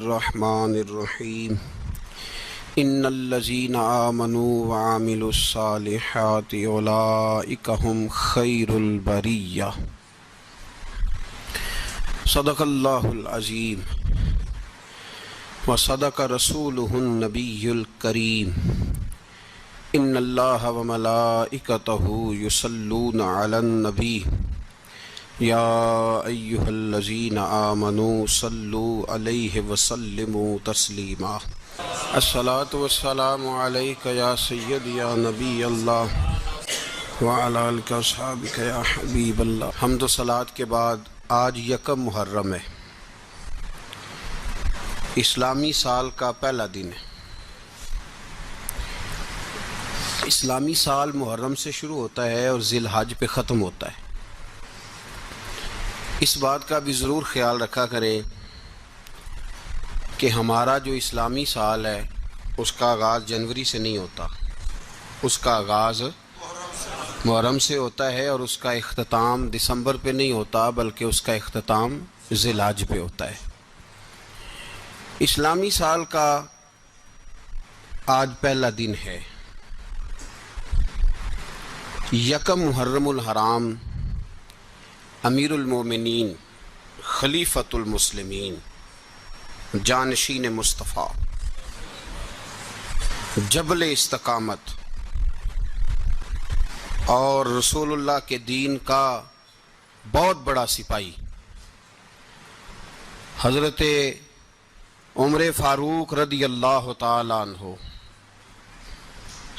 الرحمن الرحیم ان الذین آمنوا وعملوا الصالحات اولئک هم خیر البریہ صدق اللہ العظیم وصدق رسولہ النبی الکریم ان اللہ وملائکتہ یصلون علی النبی یا ایہا الذین آمنوا صلوا علیہ وسلموا تسلیما الصلاۃ والسلام علیک یا سیدی یا نبی اللہ وعلی آلک واصحابک یا حبیب اللہ۔ حمد و صلوات کے بعد آج یکم محرم ہے، اسلامی سال کا پہلا دن ہے۔ اسلامی سال محرم سے شروع ہوتا ہے اور ذی الحج پہ ختم ہوتا ہے۔ اس بات کا بھی ضرور خیال رکھا کریں کہ ہمارا جو اسلامی سال ہے اس کا آغاز جنوری سے نہیں ہوتا، اس کا آغاز محرم سے ہوتا ہے اور اس کا اختتام دسمبر پہ نہیں ہوتا بلکہ اس کا اختتام ذی الحج پہ ہوتا ہے۔ اسلامی سال کا آج پہلا دن ہے، یکم محرم الحرام، امیر المومنین خلیفۃ المسلمین جانشین مصطفیٰ جبل استقامت اور رسول اللہ کے دین کا بہت بڑا سپاہی حضرت عمر فاروق رضی اللہ تعالی عنہ،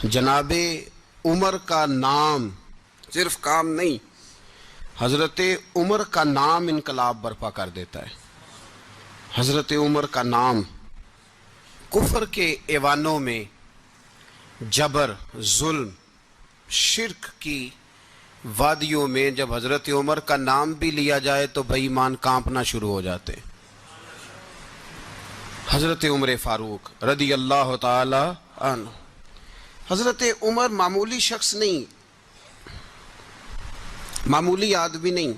جناب عمر کا نام صرف کام نہیں، حضرت عمر کا نام انقلاب برپا کر دیتا ہے۔ حضرت عمر کا نام کفر کے ایوانوں میں جبر، ظلم، شرک کی وادیوں میں جب حضرت عمر کا نام بھی لیا جائے تو بے ایمان کانپنا شروع ہو جاتے ہیں۔ حضرت عمر فاروق رضی اللہ تعالی عنہ، حضرت عمر معمولی شخص نہیں، معمولی آدمی نہیں۔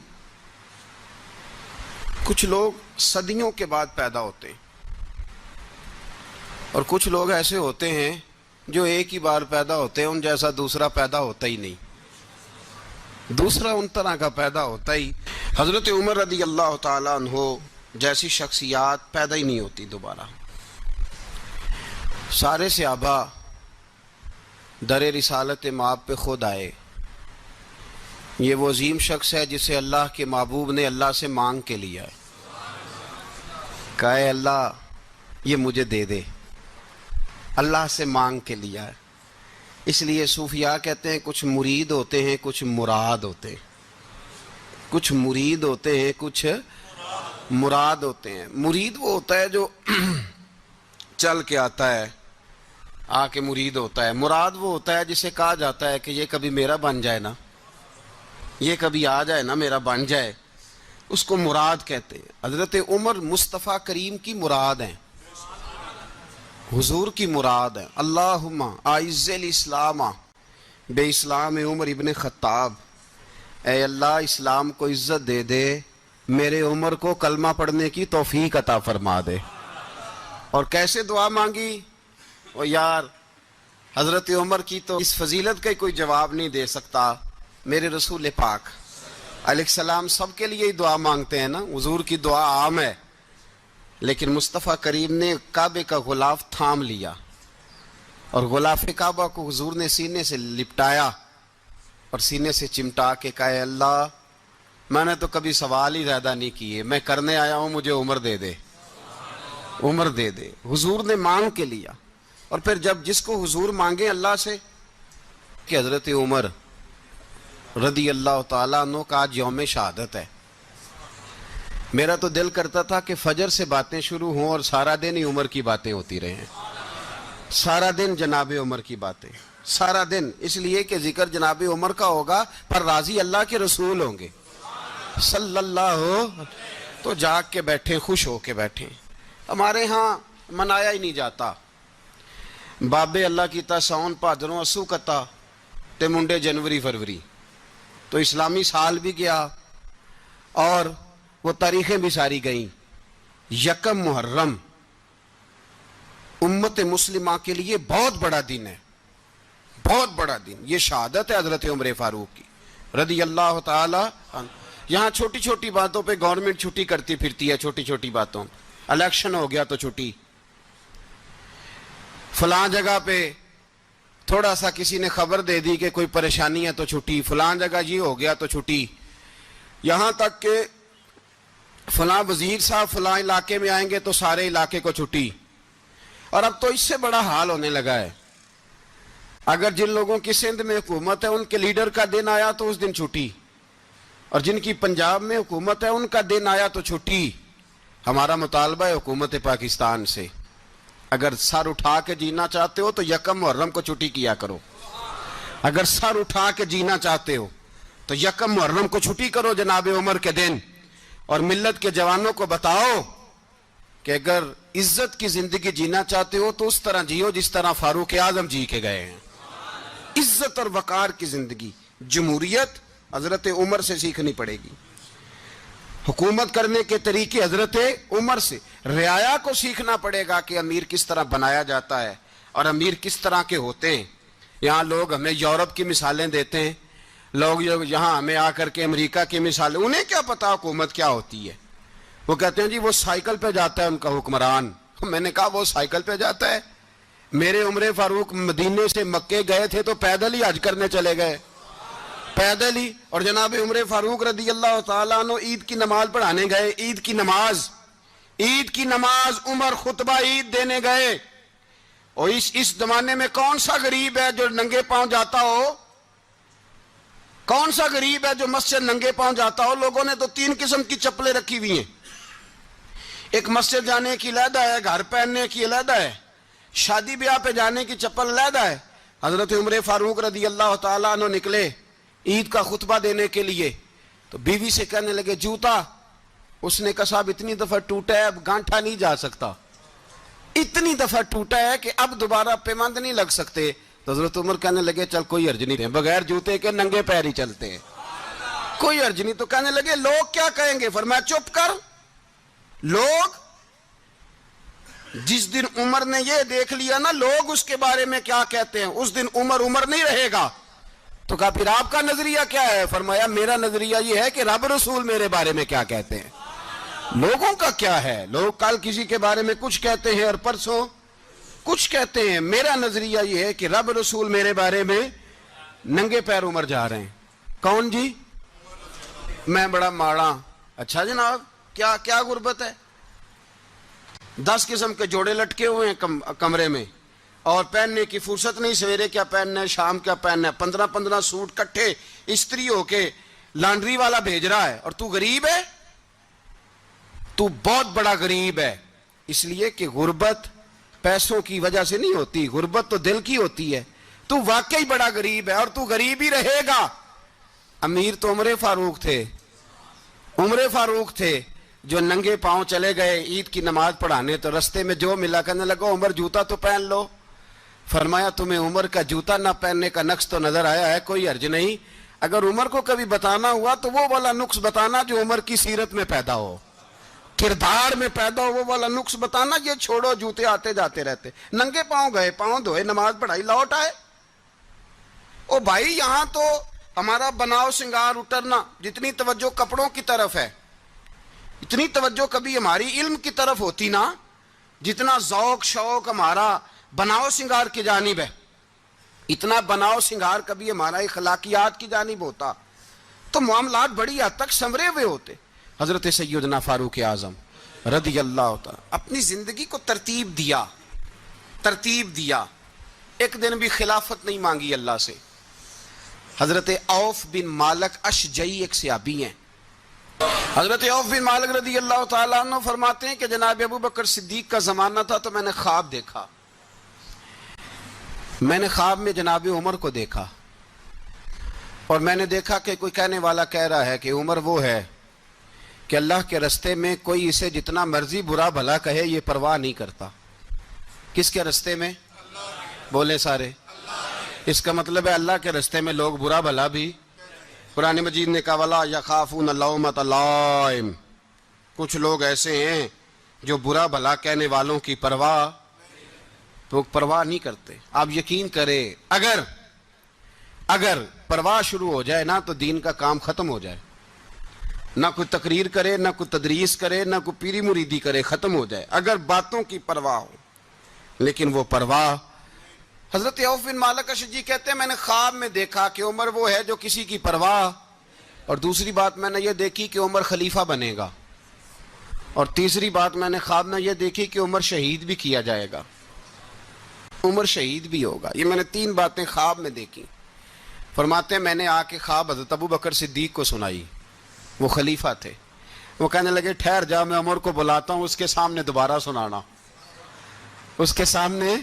کچھ لوگ صدیوں کے بعد پیدا ہوتے ہیں اور کچھ لوگ ایسے ہوتے ہیں جو ایک ہی بار پیدا ہوتے ہیں، ان جیسا دوسرا پیدا ہوتا ہی نہیں، دوسرا ان طرح کا پیدا ہوتا ہی۔ حضرت عمر رضی اللہ تعالی عنہ جیسی شخصیات پیدا ہی نہیں ہوتی دوبارہ۔ سارے صحابہ در رسالت مآب پہ خود آئے۔ یہ وہ عظیم شخص ہے جسے اللہ کے محبوب نے اللہ سے مانگ کے لیا ہے، کہا اے اللہ یہ مجھے دے دے، اللہ سے مانگ کے لیا ہے۔ اس لیے صوفیاء کہتے ہیں کچھ مرید ہوتے ہیں کچھ مراد ہوتے ہیں، کچھ مرید ہوتے ہیں کچھ مراد ہوتے ہیں۔ مرید وہ ہوتا ہے جو چل کے آتا ہے، آ کے مرید ہوتا ہے۔ مراد وہ ہوتا ہے جسے کہا جاتا ہے کہ یہ کبھی میرا بن جائے نا، یہ کبھی آ جائے نا، میرا بن جائے، اس کو مراد کہتے ہیں۔ حضرت عمر مصطفیٰ کریم کی مراد ہیں، حضور کی مراد ہیں۔ اللہم اعز الاسلام بے اسلام عمر ابن خطاب، اے اللہ اسلام کو عزت دے دے، میرے عمر کو کلمہ پڑھنے کی توفیق عطا فرما دے۔ اور کیسے دعا مانگی؟ او یار حضرت عمر کی تو اس فضیلت کا کوئی جواب نہیں دے سکتا، میرے رسول پاک علیہ السلام سب کے لیے ہی دعا مانگتے ہیں نا، حضور کی دعا عام ہے، لیکن مصطفیٰ کریم نے کعبے کا غلاف تھام لیا اور غلاف کعبہ کو حضور نے سینے سے لپٹایا اور سینے سے چمٹا کے کہا اے اللہ میں نے تو کبھی سوال ہی زیادہ نہیں کیے، میں کرنے آیا ہوں، مجھے عمر دے دے، عمر دے دے۔ حضور نے مانگ کے لیا۔ اور پھر جب جس کو حضور مانگے اللہ سے کہ حضرت عمر رضی اللہ تعالیٰ عنہ کا آج یوم شہادت ہے، میرا تو دل کرتا تھا کہ فجر سے باتیں شروع ہوں اور سارا دن ہی عمر کی باتیں ہوتی رہیں، سارا دن جناب عمر کی باتیں، سارا دن، اس لیے کہ ذکر جناب عمر کا ہوگا پر راضی اللہ کے رسول ہوں گے صلی اللہ، تو جاگ کے بیٹھیں، خوش ہو کے بیٹھیں۔ ہمارے ہاں منایا ہی نہیں جاتا، بابے اللہ کی تا ساؤن بھادروں اسو کتا تے منڈے جنوری فروری، تو اسلامی سال بھی گیا اور وہ تاریخیں بھی ساری گئیں۔ یکم محرم امت مسلمہ کے لیے بہت بڑا دن ہے، بہت بڑا دن. یہ شہادت ہے حضرت عمر فاروق کی رضی اللہ تعالی عنہ. یہاں چھوٹی چھوٹی باتوں پہ گورنمنٹ چھٹی کرتی پھرتی ہے، چھوٹی چھوٹی باتوں. الیکشن ہو گیا تو چھٹی، فلاں جگہ پہ تھوڑا سا کسی نے خبر دے دی کہ کوئی پریشانی ہے تو چھٹی، فلاں جگہ یہ ہو گیا تو چھٹی. یہاں تک کہ فلاں وزیر صاحب فلاں علاقے میں آئیں گے تو سارے علاقے کو چھٹی. اور اب تو اس سے بڑا حال ہونے لگا ہے، اگر جن لوگوں کی سندھ میں حکومت ہے ان کے لیڈر کا دن آیا تو اس دن چھٹی، اور جن کی پنجاب میں حکومت ہے ان کا دن آیا تو چھٹی. ہمارا مطالبہ ہے حکومت پاکستان سے، اگر سر اٹھا کے جینا چاہتے ہو تو یکم محرم کو چھٹی کیا کرو. اگر سر اٹھا کے جینا چاہتے ہو تو یکم محرم کو چھٹی کرو جناب عمر کے دن. اور ملت کے جوانوں کو بتاؤ کہ اگر عزت کی زندگی جینا چاہتے ہو تو اس طرح جیو جس طرح فاروق اعظم جی کے گئے ہیں. عزت اور وقار کی زندگی. جمہوریت حضرت عمر سے سیکھنی پڑے گی، حکومت کرنے کے طریقے حضرت عمر سے. رعایا کو سیکھنا پڑے گا کہ امیر کس طرح بنایا جاتا ہے اور امیر کس طرح کے ہوتے ہیں. یہاں لوگ ہمیں یورپ کی مثالیں دیتے ہیں، لوگ یہاں ہمیں آ کر کے امریکہ کی مثالیں، انہیں کیا پتا حکومت کیا ہوتی ہے. وہ کہتے ہیں جی وہ سائیکل پہ جاتا ہے ان کا حکمران. میں نے کہا وہ سائیکل پہ جاتا ہے؟ میرے عمر فاروق مدینے سے مکے گئے تھے تو پیدل ہی حج کرنے چلے گئے، پیدل ہی. اور جناب عمر فاروق رضی اللہ تعالیٰ عنہ عید کی نماز پڑھانے گئے. عید کی نماز عمر خطبہ عید دینے گئے. اور اس زمانے میں کون سا غریب ہے جو ننگے پاؤں جاتا ہو؟ کون سا غریب ہے جو مسجد ننگے پاؤں جاتا ہو؟ لوگوں نے تو 3 قسم کی چپلیں رکھی ہوئی ہیں. ایک مسجد جانے کی علیحدہ ہے، گھر پہننے کی علیحدہ ہے، شادی بیاہ پہ جانے کی چپل علیحدہ ہے. حضرت عمر فاروق رضی اللہ تعالیٰ عنہ نکلے عید کا خطبہ دینے کے لیے تو بیوی سے کہنے لگے جوتا. اس نے کہا صاحب اتنی دفعہ ٹوٹا ہے اب گانٹھا نہیں جا سکتا، اتنی دفعہ ٹوٹا ہے کہ اب دوبارہ پیمند نہیں لگ سکتے. تو حضرت عمر کہنے لگے چل کوئی حرج نہیں، بغیر جوتے کے ننگے پیر ہی چلتے ہیں، کوئی حرج نہیں. تو کہنے لگے لوگ کیا کہیں گے؟ فرمایا چپ کر. لوگ جس دن عمر نے یہ دیکھ لیا نا لوگ اس کے بارے میں کیا کہتے ہیں، اس دن عمر نہیں رہے گا. تو کہا پھر آپ کا نظریہ کیا ہے؟ فرمایا میرا نظریہ یہ ہے کہ رب رسول میرے بارے میں کیا کہتے ہیں. لوگوں کا کیا ہے؟ لوگ کل کسی کے بارے میں کچھ کہتے ہیں اور پرسوں کچھ کہتے ہیں. میرا نظریہ یہ ہے کہ رب رسول میرے بارے میں ننگے پیر عمر جا رہے ہیں. کون جی؟ میں بڑا ماڑا. اچھا جناب کیا غربت ہے؟ 10 قسم کے جوڑے لٹکے ہوئے ہیں کمرے میں اور پہننے کی فرصت نہیں. سویرے کیا پہننا ہے، شام کیا پہننا ہے، 15 سوٹ کٹھے استری ہو کے لانڈری والا بھیج رہا ہے. اور تو غریب ہے، تو بہت بڑا غریب ہے. اس لیے کہ غربت پیسوں کی وجہ سے نہیں ہوتی، غربت تو دل کی ہوتی ہے. تو واقعی بڑا غریب ہے اور تو غریب ہی رہے گا. امیر تو عمر فاروق تھے جو ننگے پاؤں چلے گئے عید کی نماز پڑھانے. تو رستے میں جو ملا کہنے لگا عمر جوتا تو پہن لو. فرمایا تمہیں عمر کا جوتا نہ پہننے کا نقص تو نظر آیا ہے، کوئی حرج نہیں. اگر عمر کو کبھی بتانا ہوا تو وہ والا نقص بتانا جو عمر کی سیرت میں پیدا ہو، کردار میں پیدا ہو، وہ والا نقص بتانا. یہ چھوڑو جوتے آتے جاتے رہتے. ننگے پاؤں گئے، پاؤں دھوئے، نماز پڑھائی، لوٹ آئے. او بھائی یہاں تو ہمارا بناؤ سنگار اترنا، جتنی توجہ کپڑوں کی طرف ہے اتنی توجہ کبھی ہماری علم کی طرف ہوتی نا، جتنا ذوق شوق ہمارا بناؤ سنگار کی جانب ہے، اتنا بناؤ سنگار کبھی ہمارا اخلاقیات کی جانب ہوتا تو معاملات بڑی حد تک سنورے ہوئے ہوتے. حضرت سیدنا فاروق اعظم رضی اللہ تعالی اپنی زندگی کو ترتیب دیا. ایک دن بھی خلافت نہیں مانگی اللہ سے. حضرت عوف بن مالک اشجعی ایک صحابی ہیں. حضرت عوف بن مالک رضی اللہ تعالیٰ عنہ فرماتے ہیں کہ جناب ابو بکر صدیق کا زمانہ تھا تو میں نے خواب دیکھا. میں نے خواب میں جناب عمر کو دیکھا اور میں نے دیکھا کہ کوئی کہنے والا کہہ رہا ہے کہ عمر وہ ہے کہ اللہ کے رستے میں کوئی اسے جتنا مرضی برا بھلا کہے یہ پرواہ نہیں کرتا. کس کے رستے میں؟ بولے سارے. اس کا مطلب ہے اللہ کے رستے میں لوگ برا بھلا بھی. قرآن مجید نے کہا وَلَا يَخَافُونَ لَوْمَةَ لَائِمٍ. کچھ لوگ ایسے ہیں جو برا بھلا کہنے والوں کی پرواہ تو وہ پرواہ نہیں کرتے. آپ یقین کریں اگر پرواہ شروع ہو جائے نا تو دین کا کام ختم ہو جائے. نہ کوئی تقریر کرے، نہ کوئی تدریس کرے، نہ کوئی پیری مریدی کرے، ختم ہو جائے اگر باتوں کی پرواہ ہو. لیکن وہ پرواہ، حضرت عوف بن مالک اشجعی کہتے ہیں میں نے خواب میں دیکھا کہ عمر وہ ہے جو کسی کی پرواہ، اور دوسری بات میں نے یہ دیکھی کہ عمر خلیفہ بنے گا، اور تیسری بات میں نے خواب میں یہ دیکھی کہ عمر شہید بھی کیا جائے گا، عمر شہید بھی ہوگا. یہ میں نے 3 باتیں خواب میں دیکھی. فرماتے ہیں میں نے آ کے خواب حضرت ابو بکر صدیق کو سنائی، وہ خلیفہ تھے. وہ کہنے لگے ٹھہر جا، میں عمر کو بلاتا ہوں، اس کے سامنے دوبارہ سنانا. اس کے سامنے،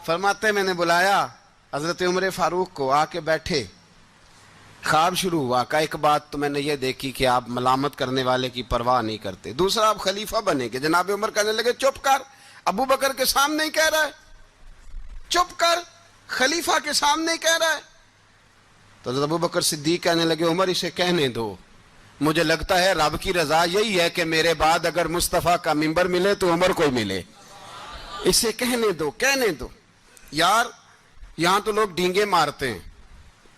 فرماتے ہیں میں نے بلایا حضرت عمر فاروق کو، آ کے بیٹھے. خواب شروع ہوا. کہا ایک بات تو میں نے یہ دیکھی کہ آپ ملامت کرنے والے کی پرواہ نہیں کرتے، دوسرا آپ خلیفہ بنے گے. جناب عمر کہنے لگے چپ کر، ابو بکر کے سامنے ہی کہہ رہا ہے، چپ کر، خلیفہ کے سامنے ہی کہہ رہا ہے. تو حضرت ابو بکر صدیق کہنے لگے عمر اسے کہنے دو، مجھے لگتا ہے رب کی رضا یہی ہے کہ میرے بعد اگر مصطفیٰ کا منبر ملے تو عمر کو ملے، اسے کہنے دو، کہنے دو. یار یہاں تو لوگ ڈینگے مارتے ہیں،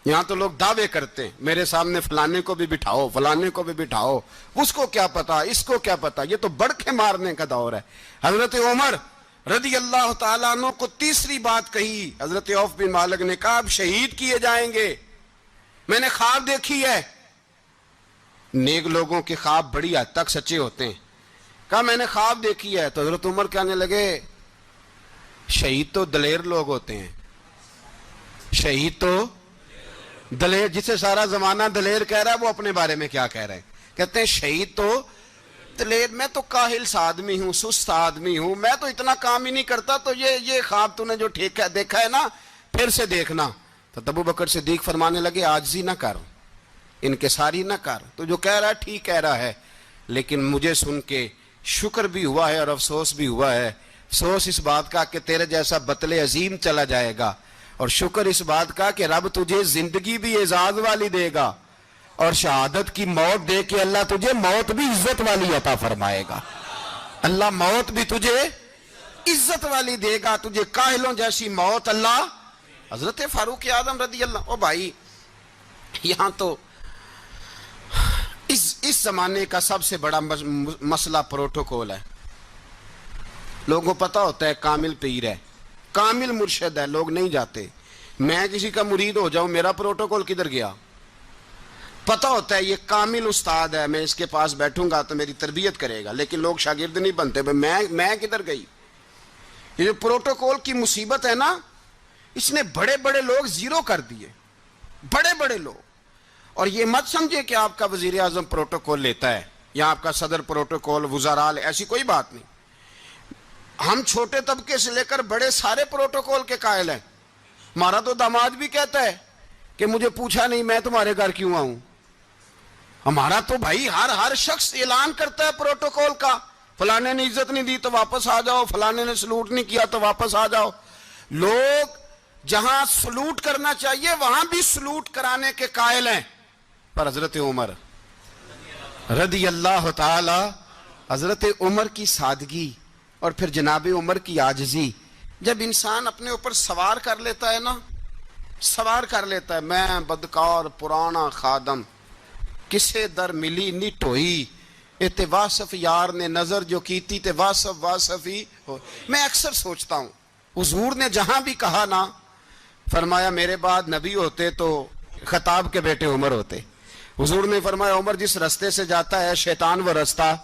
یہاں تو لوگ دعوے کرتے ہیں میرے سامنے فلانے کو بھی بٹھاؤ، فلانے کو بھی بٹھاؤ، اس کو کیا پتا، اس کو کیا پتا. یہ تو بڑکے مارنے کا دور ہے. حضرت عمر رضی اللہ تعالیٰ عنہ کو تیسری بات کہی. حضرت عوف بن مالک نے کہا آپ شہید کیے جائیں گے، میں نے خواب دیکھی ہے. نیک لوگوں کے خواب بڑی حد تک سچے ہوتے ہیں. کہا میں نے خواب دیکھی ہے. تو حضرت عمر کہنے لگے شہید تو دلیر لوگ ہوتے ہیں، شہید تو دلیر، جسے سارا زمانہ دلیر کہہ رہا ہے وہ اپنے بارے میں کیا کہہ رہے ہیں؟ کہتے ہیں شہید تو دلیر. میں تو کاہل سا آدمی ہوں، سست آدمی ہوں، میں تو اتنا کام ہی نہیں کرتا. تو یہ خواب تو نے جو دیکھا ہے نا پھر سے دیکھنا. تو ابو بکر صدیق فرمانے لگے عاجزی نہ کر، انکساری نہ کر، تو جو کہہ رہا ہے ٹھیک کہہ رہا ہے، لیکن مجھے سن کے شکر بھی ہوا ہے اور افسوس بھی ہوا ہے. افسوس اس بات کا کہ تیرے جیسا بطل عظیم چلا جائے گا، اور شکر اس بات کا کہ رب تجھے زندگی بھی اعزاز والی دے گا، اور شہادت کی موت دے کے اللہ تجھے موت بھی عزت والی عطا فرمائے گا. اللہ موت بھی تجھے عزت والی دے گا، تجھے کاہلوں جیسی موت اللہ. حضرت فاروق اعظم رضی اللہ، او بھائی یہاں تو اس زمانے کا سب سے بڑا مسئلہ پروٹوکول ہے. لوگوں کو پتہ ہوتا ہے کامل پیر ہے، کامل مرشد ہے، لوگ نہیں جاتے. میں کسی کا مرید ہو جاؤں، میرا پروٹوکول کدھر گیا؟ پتہ ہوتا ہے یہ کامل استاد ہے، میں اس کے پاس بیٹھوں گا تو میری تربیت کرے گا، لیکن لوگ شاگرد نہیں بنتے. میں کدھر گئی؟ یہ جو پروٹوکول کی مصیبت ہے نا، اس نے بڑے بڑے لوگ زیرو کر دیے، بڑے بڑے لوگ. اور یہ مت سمجھے کہ آپ کا وزیر اعظم پروٹوکول لیتا ہے یا آپ کا صدر پروٹوکول، وزراء، ایسی کوئی بات نہیں. ہم چھوٹے طبقے سے لے کر بڑے سارے پروٹوکول کے قائل ہیں. ہمارا تو داماد بھی کہتا ہے کہ مجھے پوچھا نہیں میں تمہارے گھر کیوں آؤں. ہمارا تو بھائی ہر شخص اعلان کرتا ہے پروٹوکول کا، فلانے نے عزت نہیں دی تو واپس آ جاؤ، فلانے نے سلوٹ نہیں کیا تو واپس آ جاؤ. لوگ جہاں سلوٹ کرنا چاہیے وہاں بھی سلوٹ کرانے کے قائل ہیں. پر حضرت عمر رضی اللہ تعالی، حضرت عمر کی سادگی اور پھر جناب عمر کی عاجزی، جب انسان اپنے اوپر سوار کر لیتا ہے نا، سوار کر لیتا ہے، میں بدکار پرانا خادم، کسے در ملی نٹ ہوئی، تے واصف یار نے نظر جو کیتی تے واصف ہی ہو. میں اکثر سوچتا ہوں حضور نے جہاں بھی کہا نا، فرمایا میرے بعد نبی ہوتے تو خطاب کے بیٹے عمر ہوتے. حضور نے فرمایا عمر جس رستے سے جاتا ہے شیطان وہ رستہ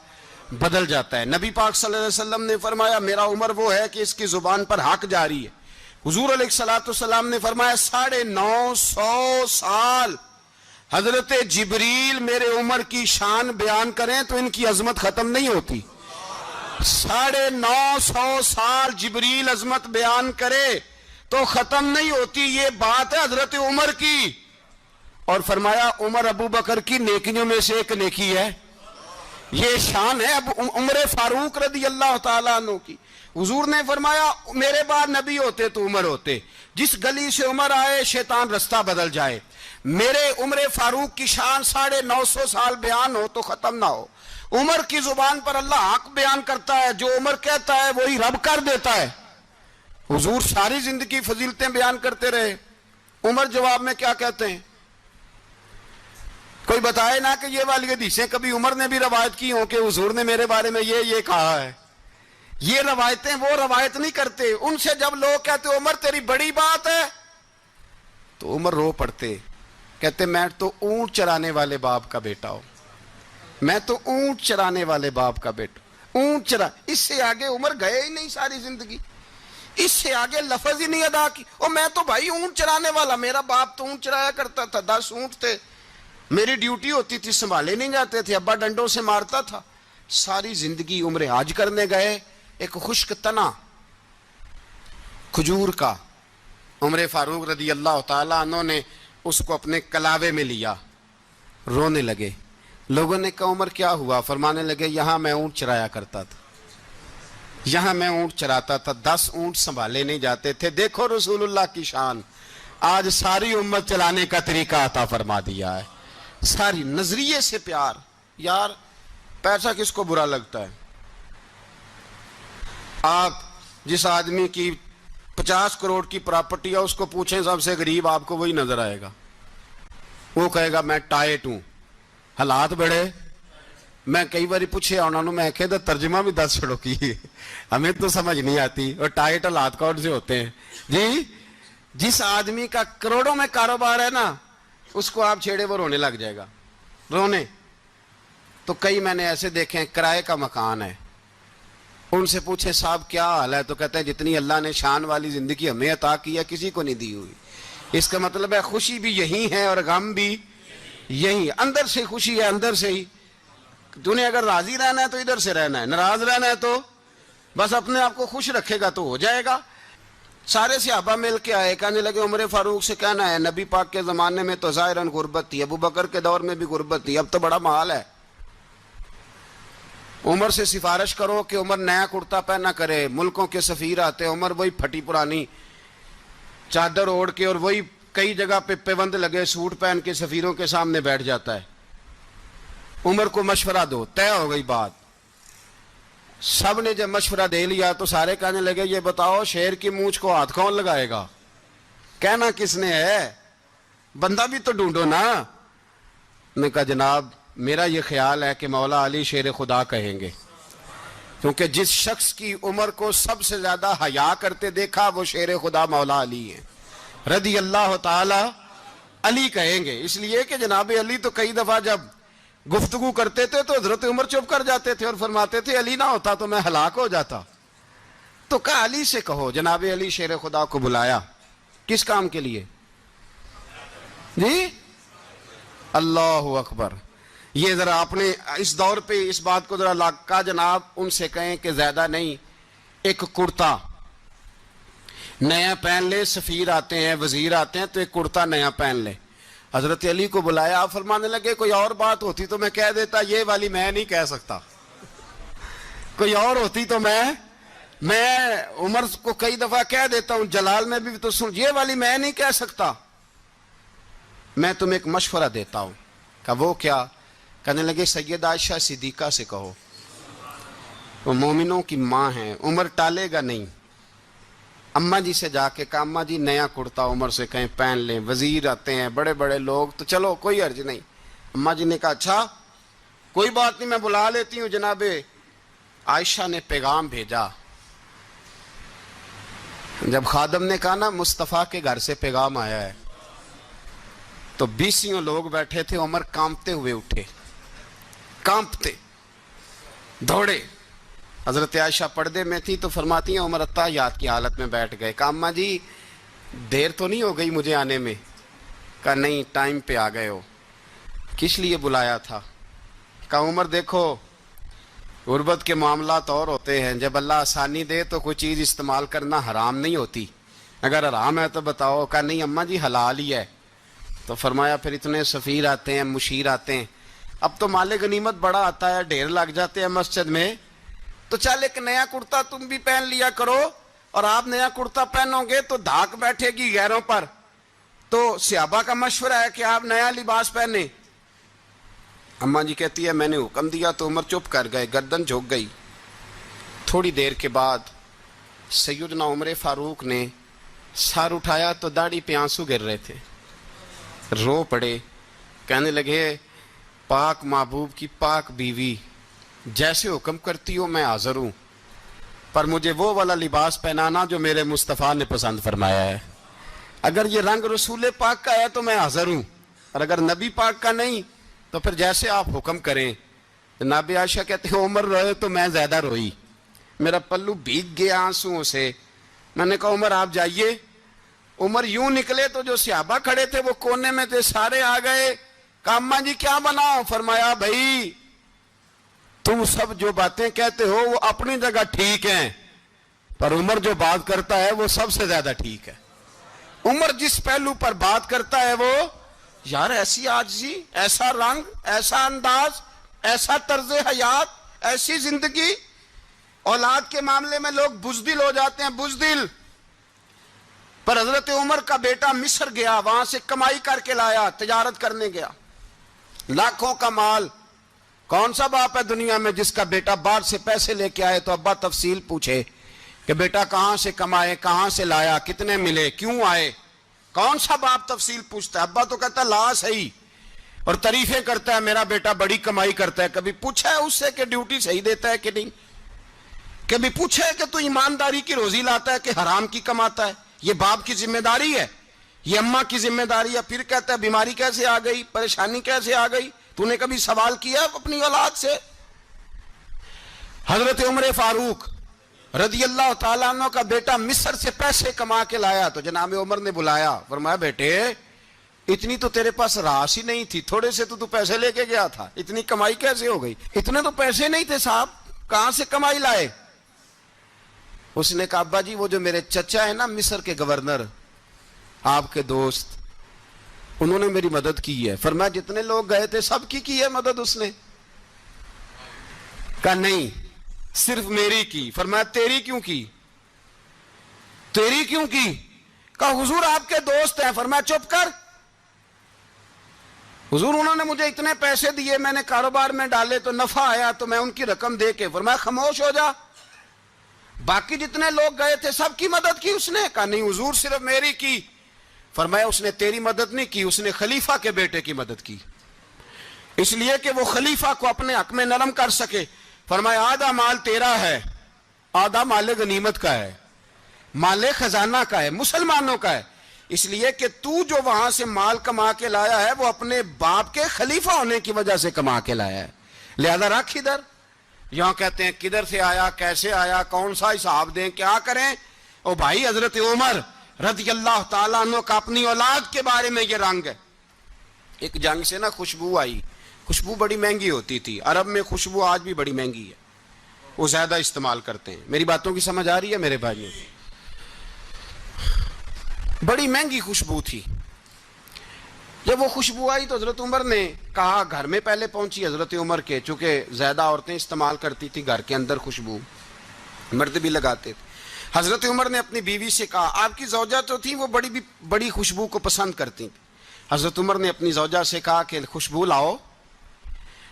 بدل جاتا ہے. نبی پاک صلی اللہ علیہ وسلم نے فرمایا میرا عمر وہ ہے کہ اس کی زبان پر حق جاری ہے. حضور علیہ السلام نے فرمایا 950 سال حضرت جبریل میرے عمر کی شان بیان کریں تو ان کی عظمت ختم نہیں ہوتی. 950 سال جبریل عظمت بیان کرے تو ختم نہیں ہوتی. یہ بات ہے حضرت عمر کی. اور فرمایا عمر ابو بکر کی نیکیوں میں سے ایک نیکی ہے. یہ شان ہے اب عمر فاروق رضی اللہ تعالیٰ عنہ کی. حضور نے فرمایا میرے بعد نبی ہوتے تو عمر ہوتے. جس گلی سے عمر آئے شیطان رستہ بدل جائے. میرے عمر فاروق کی شان 950 سال بیان ہو تو ختم نہ ہو. عمر کی زبان پر اللہ حق بیان کرتا ہے، جو عمر کہتا ہے وہی رب کر دیتا ہے. حضور ساری زندگی فضیلتیں بیان کرتے رہے، عمر جواب میں کیا کہتے ہیں؟ کوئی بتائے نا کہ یہ والی حدیثیں کبھی عمر نے بھی روایت کی ہوں کہ حضور نے میرے بارے میں یہ کہا ہے؟ یہ روایتیں وہ روایت نہیں کرتے. ان سے جب لوگ کہتے عمر تیری بڑی بات ہے تو عمر رو پڑتے، کہتے میں تو اونٹ چرانے والے باپ کا بیٹا ہوں، میں تو اونٹ چرانے والے باپ کا بیٹا. اونٹ چرا، اس سے آگے عمر گئے ہی نہیں ساری زندگی، اس سے آگے لفظ ہی نہیں ادا کی. اور میں تو بھائی اونٹ چرانے والا، میرا باپ تو اونٹ چرایا کرتا تھا، 10 اونٹ تھے، میری ڈیوٹی ہوتی تھی، سنبھالے نہیں جاتے تھے، ابا ڈنڈوں سے مارتا تھا. ساری زندگی عمر حج کرنے گئے، ایک خشک تنا کھجور کا عمر فاروق رضی اللہ تعالیٰ عنہ نے اس کو اپنے کلاوے میں لیا، رونے لگے. لوگوں نے کہا عمر کیا ہوا؟ فرمانے لگے یہاں میں اونٹ چرایا کرتا تھا، یہاں میں اونٹ چراتا تھا، 10 اونٹ سنبھالے نہیں جاتے تھے. دیکھو رسول اللہ کی شان، آج ساری امت چلانے کا طریقہ عطا فرما دیا ہے. ساری نظریے سے پیار. یار پیسہ کس کو برا لگتا ہے؟ آپ جس آدمی کی 50 کروڑ کی پراپرٹی ہے اس کو پوچھیں سب سے غریب، آپ کو وہی نظر آئے گا. وہ کہے گا میں ٹائٹ ہوں. حالات بڑے، میں کئی باری پوچھے انہوں نے، میں کہتا ترجمہ بھی 10 چھڑوں کی ہمیں تو سمجھ نہیں آتی. اور ٹائٹ حالات کون سے ہوتے ہیں جی؟ جس آدمی کا کروڑوں میں کاروبار ہے نا، اس کو آپ چھیڑے وہ رونے لگ جائے گا، رونے. تو کئی میں نے ایسے دیکھے ہیں کرائے کا مکان ہے، ان سے پوچھے صاحب کیا حال ہے؟ تو کہتے ہیں جتنی اللہ نے شان والی زندگی ہمیں عطا کی ہے کسی کو نہیں دی ہوئی. اس کا مطلب ہے خوشی بھی یہی ہے اور غم بھی یہی. اندر سے خوشی ہے، اندر سے ہی. تو نے اگر راضی رہنا ہے تو ادھر سے رہنا ہے، ناراض رہنا ہے تو بس اپنے آپ کو خوش رکھے گا تو ہو جائے گا. سارے صحابہ مل کے آئے، کہنے لگے عمر فاروق سے کہنا ہے نبی پاک کے زمانے میں تو ظاہراً غربت تھی، ابو بکر کے دور میں بھی غربت تھی، اب تو بڑا مال ہے. عمر سے سفارش کرو کہ عمر نیا کرتا پہنا کرے. ملکوں کے سفیر آتے، عمر وہی پھٹی پرانی چادر اوڑھ کے اور وہی کئی جگہ پہ پیوند لگے سوٹ پہن کے سفیروں کے سامنے بیٹھ جاتا ہے. عمر کو مشورہ دو. طے ہو گئی بات. سب نے جب مشورہ دے لیا تو سارے کہنے لگے یہ بتاؤ شیر کی مونچھ کو ہاتھ کون لگائے گا؟ کہنا کس نے ہے؟ بندہ بھی تو ڈھونڈو نا. نے کہا جناب میرا یہ خیال ہے کہ مولا علی شیر خدا کہیں گے، کیونکہ جس شخص کی عمر کو سب سے زیادہ حیا کرتے دیکھا وہ شیر خدا مولا علی ہے رضی اللہ تعالی. علی کہیں گے اس لیے کہ جناب علی تو کئی دفعہ جب گفتگو کرتے تھے تو حضرت عمر چپ کر جاتے تھے اور فرماتے تھے علی نہ ہوتا تو میں ہلاک ہو جاتا. تو کہا علی سے کہو. جناب علی شیر خدا کو بلایا. کس کام کے لیے جی؟ اللہ اکبر. یہ ذرا آپ نے اس دور پہ اس بات کو ذرا کہا جناب ان سے کہیں کہ زیادہ نہیں، ایک کرتا نیا پہن لے. سفیر آتے ہیں، وزیر آتے ہیں تو ایک کرتا نیا پہن لے. حضرت علی کو بلایا. آپ فرمانے لگے کوئی اور بات ہوتی تو میں کہہ دیتا، یہ والی میں نہیں کہہ سکتا. کوئی اور ہوتی تو میں عمر کو کئی دفعہ کہہ دیتا ہوں، جلال میں بھی تو سن، یہ والی میں نہیں کہہ سکتا. میں تمہیں ایک مشورہ دیتا ہوں. کہا وہ کیا؟ کہنے لگے سید عائشہ صدیقہ سے کہو، وہ مومنوں کی ماں ہیں، عمر ٹالے گا نہیں. اماں جی سے جا کے کہا اماں جی نیا کرتا عمر سے کہیں پہن لیں. وزیر آتے ہیں، بڑے بڑے لوگ، تو چلو کوئی حرج نہیں. اماں جی نے کہا اچھا کوئی بات نہیں میں بلا لیتی ہوں. جناب عائشہ نے پیغام بھیجا. جب خادم نے کہا نا مصطفیٰ کے گھر سے پیغام آیا ہے، تو 20 لوگ بیٹھے تھے. عمر کانپتے ہوئے اٹھے، کانپتے دوڑے. حضرت عائشہ پردے میں تھی تو فرماتی ہیں عمر اتحیات کی حالت میں بیٹھ گئے. کہا اماں جی دیر تو نہیں ہو گئی مجھے آنے میں؟ کہا نہیں ٹائم پہ آ گئے ہو. کس لیے بلایا تھا؟ کہا عمر دیکھو غربت کے معاملات اور ہوتے ہیں، جب اللہ آسانی دے تو کوئی چیز استعمال کرنا حرام نہیں ہوتی، اگر حرام ہے تو بتاؤ. کہا نہیں اماں جی حلال ہی ہے. تو فرمایا پھر اتنے سفیر آتے ہیں، مشیر آتے ہیں، اب تو مال غنیمت بڑا آتا ہے، ڈھیر لگ جاتے ہیں مسجد میں، تو چل ایک نیا کرتا تم بھی پہن لیا کرو. اور آپ نیا کرتا پہنو گے تو دھاک بیٹھے گی غیروں پر. تو صحابہ کا مشورہ ہے کہ آپ نیا لباس پہنے. اماں جی کہتی ہے میں نے حکم دیا تو عمر چپ کر گئے، گردن جھک گئی. تھوڑی دیر کے بعد سیدنا عمر فاروق نے سر اٹھایا تو داڑھی پہ آنسو گر رہے تھے، رو پڑے، کہنے لگے پاک محبوب کی پاک بیوی، جیسے حکم کرتی ہو میں حاضر ہوں، پر مجھے وہ والا لباس پہنانا جو میرے مصطفیٰ نے پسند فرمایا ہے۔ اگر یہ رنگ رسول پاک کا ہے تو میں حاضر ہوں، اور اگر نبی پاک کا نہیں تو پھر جیسے آپ حکم کریں۔ جناب عائشہ کہتے ہیں عمر روئے تو میں زیادہ روئی، میرا پلو بھیگ گیا آنسوؤں سے۔ میں نے کہا عمر آپ جائیے۔ عمر یوں نکلے تو جو صحابہ کھڑے تھے وہ کونے میں تھے، سارے آ گئے، کہا اماں جی کیا بناؤ؟ فرمایا بھائی تم سب جو باتیں کہتے ہو وہ اپنی جگہ ٹھیک ہیں، پر عمر جو بات کرتا ہے وہ سب سے زیادہ ٹھیک ہے۔ عمر جس پہلو پر بات کرتا ہے وہ، یار ایسی عاجزی، ایسا رنگ، ایسا انداز، ایسا طرز حیات، ایسی زندگی۔ اولاد کے معاملے میں لوگ بزدل ہو جاتے ہیں، بزدل، پر حضرت عمر کا بیٹا مصر گیا، وہاں سے کمائی کر کے لایا، تجارت کرنے گیا، لاکھوں کا مال۔ کون سا باپ ہے دنیا میں جس کا بیٹا باہر سے پیسے لے کے آئے تو ابا تفصیل پوچھے کہ بیٹا کہاں سے کمائے، کہاں سے لایا، کتنے ملے، کیوں آئے؟ کون سا باپ تفصیل پوچھتا ہے؟ ابا تو کہتا ہے لا صحیح، اور تعریفیں کرتا ہے میرا بیٹا بڑی کمائی کرتا ہے۔ کبھی پوچھا ہے اس سے کہ ڈیوٹی صحیح دیتا ہے کہ نہیں؟ کبھی پوچھا ہے کہ تو ایمانداری کی روزی لاتا ہے کہ حرام کی کماتا ہے؟ یہ باپ کی ذمہ داری ہے، یہ اماں کی ذمہ داری ہے۔ پھر کہتا ہے بیماری کیسے آ گئی، پریشانی کیسے آ گئی؟ تو نے کبھی سوال کیا اپنی اولاد سے؟ حضرت عمر فاروق رضی اللہ تعالیٰ عنہ کا بیٹا مصر سے پیسے کما کے لایا تو جناب عمر نے بلایا، فرمایا بیٹے اتنی تو تیرے پاس راس ہی نہیں تھی، تھوڑے سے تو پیسے لے کے گیا تھا، اتنی کمائی کیسے ہو گئی؟ اتنے تو پیسے نہیں تھے صاحب، کہاں سے کمائی لائے؟ اس نے کہا ابا جی وہ جو میرے چچا ہے نا مصر کے گورنر، آپ کے دوست، انہوں نے میری مدد کی ہے۔ فرمایا جتنے لوگ گئے تھے سب کی ہے مدد اس نے؟ کہا نہیں صرف میری کی۔ فرمایا تیری کیوں کی؟ تیری کیوں کی؟ کہا حضور آپ کے دوست ہیں۔ فرمایا چپ کر، حضور انہوں نے مجھے اتنے پیسے دیے، میں نے کاروبار میں ڈالے تو نفع آیا تو میں ان کی رقم دے کے۔ فرمایا خاموش ہو جا، باقی جتنے لوگ گئے تھے سب کی مدد کی اس نے؟ کہا نہیں حضور صرف میری کی۔ فرمایا اس نے تیری مدد نہیں کی، اس نے خلیفہ کے بیٹے کی مدد کی، اس لیے کہ وہ خلیفہ کو اپنے حق میں نرم کر سکے۔ فرمایا آدھا مال تیرا ہے، آدھا مال غنیمت کا ہے، مال خزانہ کا ہے، مسلمانوں کا ہے، اس لیے کہ تو جو وہاں سے مال کما کے لایا ہے وہ اپنے باپ کے خلیفہ ہونے کی وجہ سے کما کے لایا ہے، لہذا رکھ ادھر۔ یہاں کہتے ہیں کدھر سے آیا، کیسے آیا، کون سا حساب دیں، کیا کریں؟ او بھائی حضرت عمر رضی اللہ تعالیٰ عنہ کا اپنی اولاد کے بارے میں یہ رنگ ہے۔ ایک جنگ سے نا خوشبو آئی، خوشبو بڑی مہنگی ہوتی تھی، عرب میں خوشبو آج بھی بڑی مہنگی ہے، وہ زیادہ استعمال کرتے ہیں۔ میری باتوں کی سمجھ آ رہی ہے میرے بھائیوں؟ بڑی مہنگی خوشبو تھی۔ جب وہ خوشبو آئی تو حضرت عمر نے کہا، گھر میں پہلے پہنچی حضرت عمر کے، چونکہ زیادہ عورتیں استعمال کرتی تھی گھر کے اندر خوشبو، مرد بھی لگاتے تھے۔ حضرت عمر نے اپنی بیوی سے کہا، آپ کی زوجہ تو تھی وہ بڑی خوشبو کو پسند کرتی تھی۔ حضرت عمر نے اپنی زوجہ سے کہا کہ خوشبو لاؤ،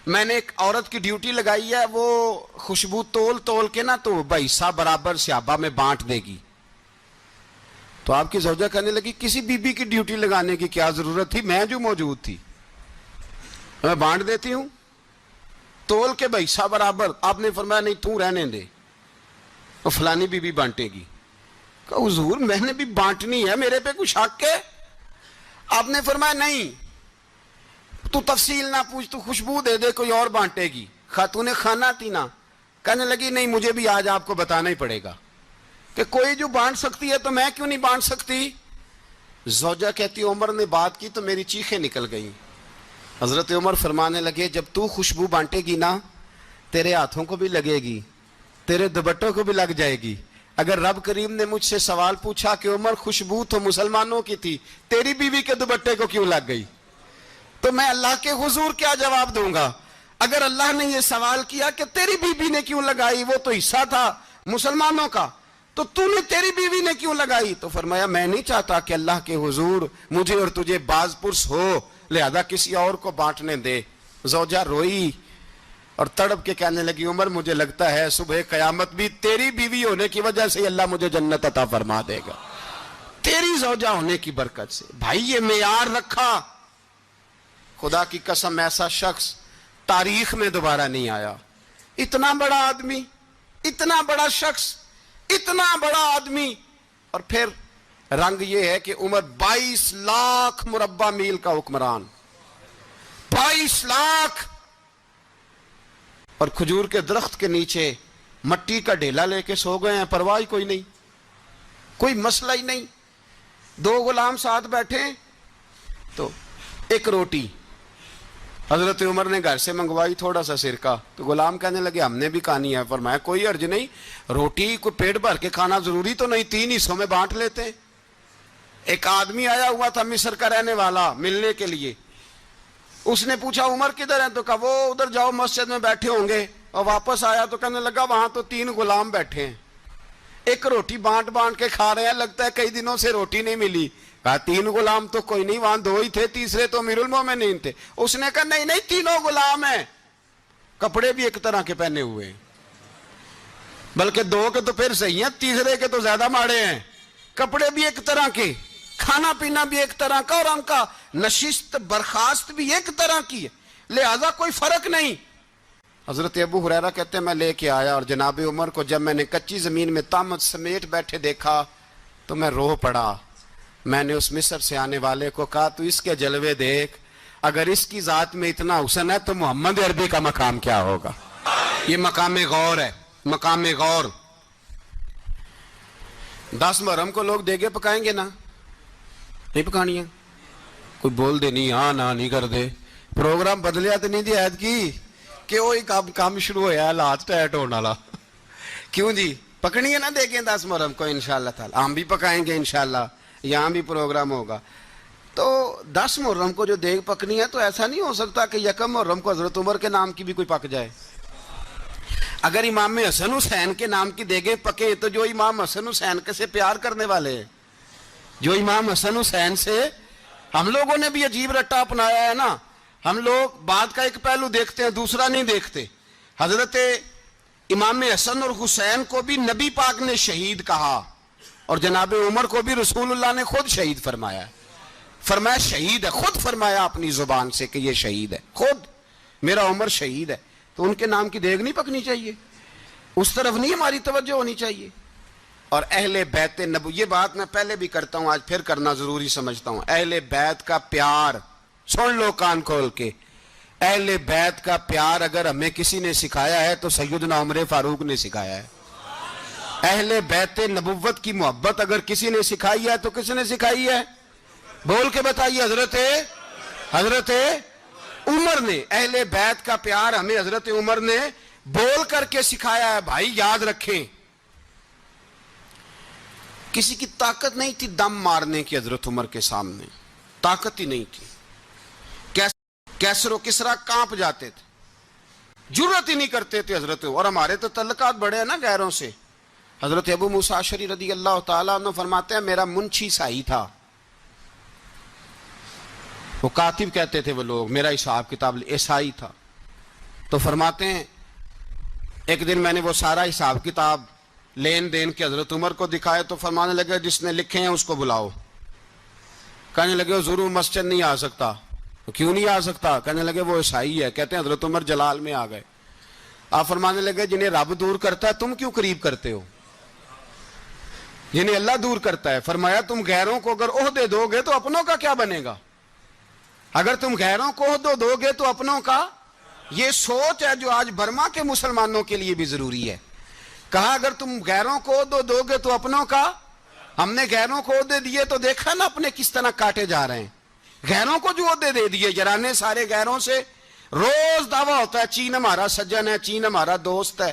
میں نے ایک عورت کی ڈیوٹی لگائی ہے، وہ خوشبو تول کے نا تو بھائیسا برابر صحابہ میں بانٹ دے گی۔ تو آپ کی زوجہ کہنے لگی کسی بی بی کی ڈیوٹی لگانے کی کیا ضرورت تھی، میں جو موجود تھی میں بانٹ دیتی ہوں تول کے بھائیسا برابر۔ آپ نے فرمایا نہیں تو رہنے دے، وہ فلانی بی بی بانٹے گی۔ کہا حضور میں نے بھی بانٹنی ہے، میرے پہ کچھ حق ہے؟ آپ نے فرمایا نہیں، تو تفصیل نہ پوچھ، تو خوشبو دے دے، کوئی اور بانٹے گی۔ خاتون خانہ تھی نا، کہنے لگی نہیں مجھے بھی آج آپ کو بتانا ہی پڑے گا کہ کوئی جو بانٹ سکتی ہے تو میں کیوں نہیں بانٹ سکتی؟ زوجہ کہتی عمر نے بات کی تو میری چیخیں نکل گئیں۔ حضرت عمر فرمانے لگے جب تو خوشبو بانٹے گی نا تیرے ہاتھوں کو بھی لگے گی، تیرے دوپٹوں کو بھی لگ جائے گی۔ اگر رب کریم نے مجھ سے سوال پوچھا کہ عمر خوشبو تو مسلمانوں کی تھی، تیری بیوی کے دوپٹے کو کیوں لگ گئی، تو میں اللہ کے حضور کیا جواب دوں گا؟ اگر اللہ نے یہ سوال کیا کہ تیری بیوی نے کیوں لگائی، وہ تو حصہ تھا مسلمانوں کا، تو نے تیری بیوی نے کیوں لگائی؟ تو فرمایا میں نہیں چاہتا کہ اللہ کے حضور مجھے اور تجھے باز پرس ہو، لہذا کسی اور کو بانٹنے دے۔ زوجہ روئی، اور تڑپ کے کہنے لگی عمر مجھے لگتا ہے صبح قیامت بھی تیری بیوی ہونے کی وجہ سے اللہ مجھے جنت عطا فرما دے گا، تیری زوجہ ہونے کی برکت سے۔ بھائی یہ معیار رکھا، خدا کی قسم ایسا شخص تاریخ میں دوبارہ نہیں آیا۔ اتنا بڑا آدمی، اتنا بڑا شخص، اتنا بڑا آدمی، اور پھر رنگ یہ ہے کہ عمر 22 لاکھ مربع میل کا حکمران، 22 لاکھ، اور کھجور کے درخت کے نیچے مٹی کا ڈھیلا لے کے سو گئے ہیں، پرواہ کوئی نہیں، کوئی مسئلہ ہی نہیں۔ 2 غلام ساتھ بیٹھے تو ایک روٹی حضرت عمر نے گھر سے منگوائی، تھوڑا سا سرکہ، تو غلام کہنے لگے ہم نے بھی کھانی ہے۔ فرمایا کوئی حرج نہیں، روٹی کو پیٹ بھر کے کھانا ضروری تو نہیں، 3 حصوں میں بانٹ لیتے ہیں۔ ایک آدمی آیا ہوا تھا مصر کا رہنے والا ملنے کے لیے، اس نے پوچھا عمر کدھر ہیں؟ تو کہا وہ ادھر جاؤ مسجد میں بیٹھے ہوں گے، اور واپس آیا تو کہنے لگا وہاں تو 3 غلام بیٹھے ہیں، ایک روٹی بانٹ بانٹ کے کھا رہے ہیں، لگتا ہے کئی دنوں سے روٹی نہیں ملی۔ کہا 3 غلام تو کوئی نہیں، وہاں 2 ہی تھے، تیسرے تو امیر المومنین تھے۔ اس نے کہا نہیں نہیں 3 غلام ہیں، کپڑے بھی ایک طرح کے پہنے ہوئے ہیں، بلکہ 2 کے تو پھر صحیح ہیں، تیسرے کے تو زیادہ ماڑے ہیں، کپڑے بھی ایک طرح کے، کھانا پینا بھی ایک طرح کا، اور ان کا نشست برخاست بھی ایک طرح کی ہے، لہذا کوئی فرق نہیں۔ حضرت ابو ہریرہ کہتے ہیں میں لے کے آیا، اور جناب عمر کو جب میں نے کچی زمین میں تامت سمیٹ بیٹھے دیکھا تو میں رو پڑا۔ میں نے اس مصر سے آنے والے کو کہا تو اس کے جلوے دیکھ، اگر اس کی ذات میں اتنا حسن ہے تو محمد عربی کا مقام کیا ہوگا؟ یہ مقام غور ہے، مقام غور۔ 10 محرم کو لوگ دیگے پکائیں گے نا؟ نہیں پکانی ہے؟ کوئی بول دے نہیں، ہاں نہ نہیں کر دے، پروگرام بدلیا تو نہیں دی عید کی کہ وہی کام شروع ہویا ہے لات ٹائٹ ہونے والا۔ کیوں جی پکنی ہے نا دیکھیں 10 محرم کو انشاءاللہ تعالی، ہم بھی پکائیں گے انشاءاللہ، یہاں بھی پروگرام ہوگا۔ تو 10 محرم کو جو دیگ پکنی ہے تو ایسا نہیں ہو سکتا کہ 1 محرم کو حضرت عمر کے نام کی بھی کوئی پک جائے۔ اگر امام حسن حسین کے نام کی دیگیں پکیں تو جو امام حسن حسین کے سے پیار کرنے والے ہیں، جو امام حسن حسین سے، ہم لوگوں نے بھی عجیب رٹا اپنایا ہے نا، ہم لوگ بات کا ایک پہلو دیکھتے ہیں دوسرا نہیں دیکھتے۔ حضرت امام حسن اور حسین کو بھی نبی پاک نے شہید کہا، اور جناب عمر کو بھی رسول اللہ نے خود شہید فرمایا، فرمایا شہید ہے، خود فرمایا اپنی زبان سے کہ یہ شہید ہے، خود میرا عمر شہید ہے۔ تو ان کے نام کی دیگ نہیں پکنی چاہیے، اس طرف نہیں ہماری توجہ ہونی چاہیے۔ اور اہل بیت نبو، یہ بات میں پہلے بھی کرتا ہوں آج پھر کرنا ضروری سمجھتا ہوں، اہل بیت کا پیار سن لو کان کھول کے، اہل بیت کا پیار اگر ہمیں کسی نے سکھایا ہے تو سیدنا عمر فاروق نے سکھایا ہے۔ اہل بیت نبوت کی محبت اگر کسی نے سکھائی ہے تو کس نے سکھائی ہے؟ بول کے بتائیے، حضرت عمر نے۔ اہل بیت کا پیار ہمیں حضرت عمر نے بول کر کے سکھایا ہے۔ بھائی یاد رکھیں، کسی کی طاقت نہیں تھی دم مارنے کی حضرت عمر کے سامنے، طاقت ہی نہیں تھی، کیسر و کسرا کانپ جاتے تھے، جرأت ہی نہیں کرتے تھے حضرت۔ اور ہمارے تو تعلقات بڑے ہیں نا غیروں سے۔ حضرت ابو موسیٰ اشعری رضی اللہ تعالیٰ عنہ فرماتے ہیں میرا منشی سائی تھا، وہ کاتب کہتے تھے وہ لوگ، میرا حساب کتاب عیسائی تھا۔ تو فرماتے ہیں ایک دن میں نے وہ سارا حساب کتاب لین دین کے حضرت عمر کو دکھائے تو فرمانے لگے جس نے لکھے ہیں اس کو بلاؤ۔ کہنے لگے حضور مسجد نہیں آ سکتا۔ کیوں نہیں آ سکتا؟ کہنے لگے وہ عیسائی ہے۔ کہتے ہیں حضرت عمر جلال میں آ گئے، آپ فرمانے لگے جنہیں رب دور کرتا ہے تم کیوں قریب کرتے ہو؟ جنہیں اللہ دور کرتا ہے۔ فرمایا تم غیروں کو اگر عہدے دو گے تو اپنوں کا کیا بنے گا؟ اگر تم غیروں کو عہدے دو گے تو اپنوں کا، یہ سوچ ہے جو آج برما کے مسلمانوں کے لیے بھی ضروری ہے۔ کہا اگر تم غیروں کو عہدے دو گے تو اپنوں کا۔ ہم نے غیروں کو عہدے دیے تو دیکھا نا اپنے کس طرح کاٹے جا رہے ہیں۔ غیروں کو جو عہدے دے دیے جرانے سارے غیروں سے، روز دعویٰ ہوتا ہے چین ہمارا سجن ہے، چین ہمارا دوست ہے۔